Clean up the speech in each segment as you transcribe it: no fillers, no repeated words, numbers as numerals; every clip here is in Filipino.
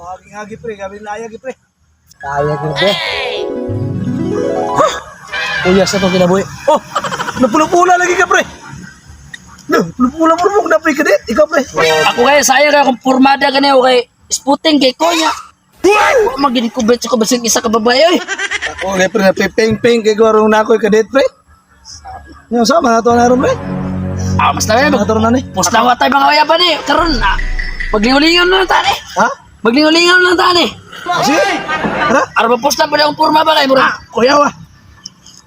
Hagi pre, gabi na ayagi pre. Kaya ko pre. Kuya sa to kinabuhi. Oh, napula-pula lagi ka pre. No, napula-pula na pre kadit. Ikaw pre. Ako kaya sayang kaya kung pormada ka niyo kay Sputing kay Konya. Wa magin ko bet ko basig isa ka babae oy. Ako kay pre na ping-ping kay gwarong na ako kadit pre. Yung sama na to na ron pre. Ah, mas na Mga to na ni. Pus na watay mga kaya pa ni. Karon na. Maglingon-lingon na tani. Ha? Maglingon-lingon na tani. Sige. Tara. Ara ba pus na pala ang porma ba kay murag. Kuya wa.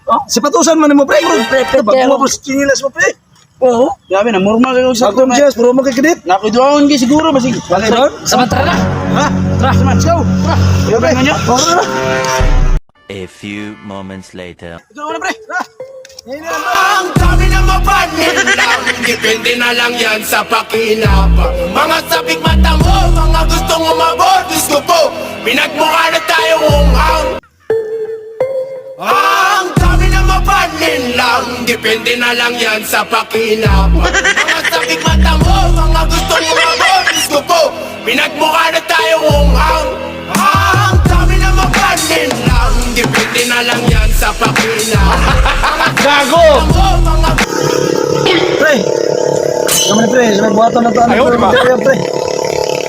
Oh, sipatusan man mo pre. Pre, Bago mo sa chinilas mo pre. Oo. Grabe na murma kayo sa Ako just bro mo kay kadit. Nakuduaon gi siguro basig. Bakit doon? Samantara na. Ha? Tara, man, let's go. Tara. Kuya pre. Oh, na. A few moments later. Ito na pre. Tara. Ang dami na mapanin lang, depende na lang yan sa pakinabang. Mga sabik mata mo, mga gustong umabot, Diyos ko po, pinagmukha na tayo umang. Ang dami na mapanin lang, depende na lang yan sa pakinabang. Mga sabik mata mo, mga gustong umabot, Diyos ko po, pinagmukha na tayo umang. Ang dami na mapanin lang, depende na lang yan sa pakinabang. Gago! Pre! Kami pre, sa buhaton na to. Ayaw, di ba? Pre.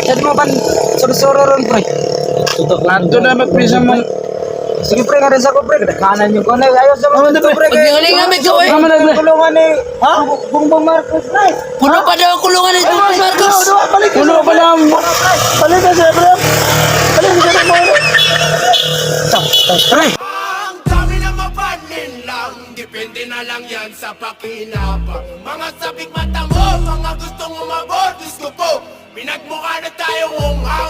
Sad mo ban soro-soro ron pre. Nanto na magpisa mo. Sige pre nga rin sa ko pre. Kanan yung kone. Ayaw sa mga dito pre. Maglingon-lingon mi ko oy. Kaman na kulungan ni. Ha? Bongbong Marcos pre. Puno pa daw ang kulungan ni Bongbong Marcos. Puno pa lang. Balik ka siya, pre. Balik ka siya, pre. Pre. Ang dami na mapanin lang, depende na lang yan sa pakinabang. Mga sabik mata mo, mga gustong umabot, Diyos ko po, pinagmukha na tayo umang.